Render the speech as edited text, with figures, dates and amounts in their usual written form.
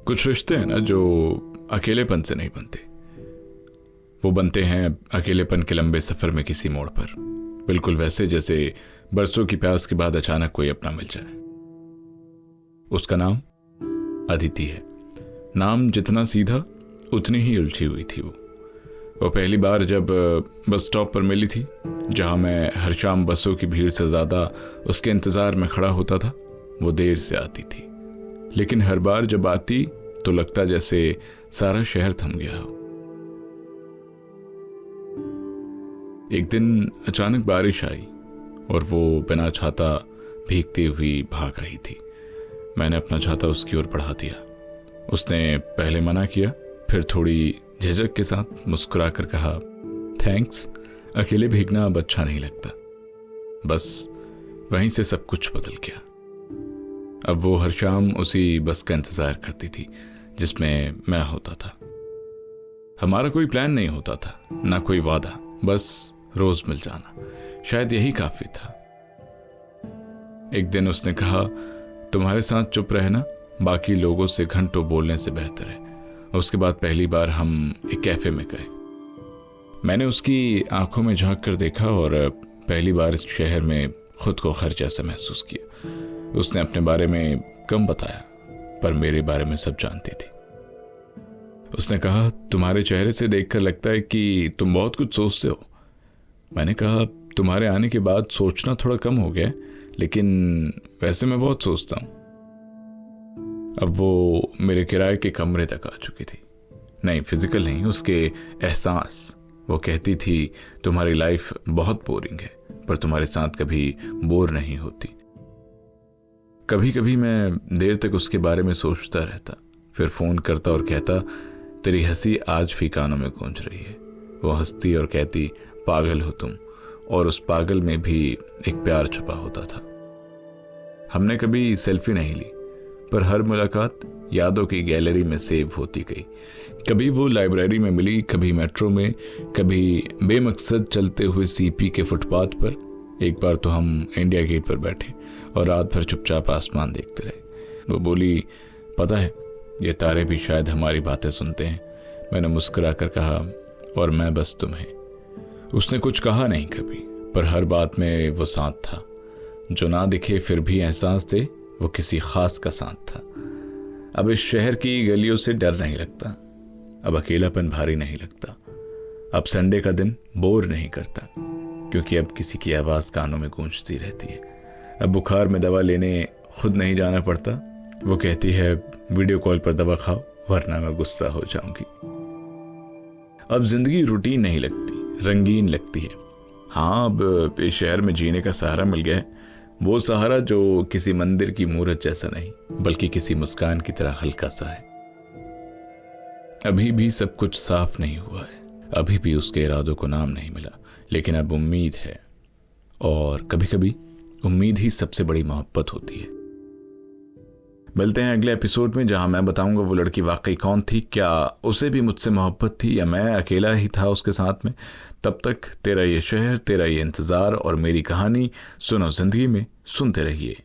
कुछ रिश्ते हैं ना जो अकेलेपन से नहीं बनते, वो बनते हैं अकेलेपन के लंबे सफर में किसी मोड़ पर, बिल्कुल वैसे जैसे बरसों की प्यास के बाद अचानक कोई अपना मिल जाए। उसका नाम अदिति है। नाम जितना सीधा उतनी ही उलझी हुई थी वो पहली बार जब बस स्टॉप पर मिली थी, जहां मैं हर शाम बसों की भीड़ से ज्यादा उसके इंतजार में खड़ा होता था। वो देर से आती थी, लेकिन हर बार जब आती तो लगता जैसे सारा शहर थम गया हो। एक दिन अचानक बारिश आई और वो बिना छाता भीगती हुई भाग रही थी। मैंने अपना छाता उसकी ओर बढ़ा दिया। उसने पहले मना किया, फिर थोड़ी झिझक के साथ मुस्कुरा कर कहा, थैंक्स, अकेले भीगना अब अच्छा नहीं लगता। बस वहीं से सब कुछ बदल गया। अब वो हर शाम उसी बस का इंतजार करती थी जिसमें मैं होता था। हमारा कोई प्लान नहीं होता था, ना कोई वादा, बस रोज मिल जाना, शायद यही काफी था। एक दिन उसने कहा, तुम्हारे साथ चुप रहना बाकी लोगों से घंटों बोलने से बेहतर है। उसके बाद पहली बार हम एक कैफे में गए। मैंने उसकी आंखों में झांक कर देखा और पहली बार इस शहर में खुद को घर जैसा महसूस किया। उसने अपने बारे में कम बताया, पर मेरे बारे में सब जानती थी। उसने कहा, तुम्हारे चेहरे से देखकर लगता है कि तुम बहुत कुछ सोचते हो। मैंने कहा, तुम्हारे आने के बाद सोचना थोड़ा कम हो गया, लेकिन वैसे मैं बहुत सोचता हूं। अब वो मेरे किराए के कमरे तक आ चुकी थी। नहीं, फिजिकल नहीं, उसके एहसास। वो कहती थी, तुम्हारी लाइफ बहुत बोरिंग है, पर तुम्हारे साथ कभी बोर नहीं होती। कभी कभी मैं देर तक उसके बारे में सोचता रहता, फिर फोन करता और कहता, तेरी हंसी आज भी कानों में गूंज रही है। वो हंसती और कहती, पागल हो तुम, और उस पागल में भी एक प्यार छुपा होता था। हमने कभी सेल्फी नहीं ली, पर हर मुलाकात यादों की गैलरी में सेव होती गई। कभी वो लाइब्रेरी में मिली, कभी मेट्रो में, कभी बेमकसद चलते हुए सीपी के फुटपाथ पर। एक बार तो हम इंडिया गेट पर बैठे और रात भर चुपचाप आसमान देखते रहे। वो बोली, पता है, ये तारे भी शायद हमारी बातें सुनते हैं। मैंने मुस्कुरा कर कहा, और मैं बस तुम्हें। उसने कुछ कहा नहीं कभी, पर हर बात में वो साथ था। जो ना दिखे फिर भी एहसास थे, वो किसी खास का साथ था। अब इस शहर की गलियों से डर नहीं लगता, अब अकेलापन भारी नहीं लगता, अब संडे का दिन बोर नहीं करता, क्योंकि अब किसी की आवाज कानों में गूंजती रहती है। अब बुखार में दवा लेने खुद नहीं जाना पड़ता। वो कहती है, वीडियो कॉल पर दवा खाओ वरना मैं गुस्सा हो जाऊंगी। अब जिंदगी रूटीन नहीं लगती, रंगीन लगती है। हाँ, अब इस शहर में जीने का सहारा मिल गया है। वो सहारा जो किसी मंदिर की मूर्त जैसा नहीं, बल्कि किसी मुस्कान की तरह हल्का सा है। अभी भी सब कुछ साफ नहीं हुआ है, अभी भी उसके इरादों को नाम नहीं मिला, लेकिन अब उम्मीद है। और कभी कभी उम्मीद ही सबसे बड़ी मोहब्बत होती है। मिलते हैं अगले एपिसोड में, जहां मैं बताऊंगा वो लड़की वाकई कौन थी, क्या उसे भी मुझसे मोहब्बत थी या मैं अकेला ही था उसके साथ में। तब तक तेरा ये शहर, तेरा ये इंतजार और मेरी कहानी सुनो जिंदगी में सुनते रहिए।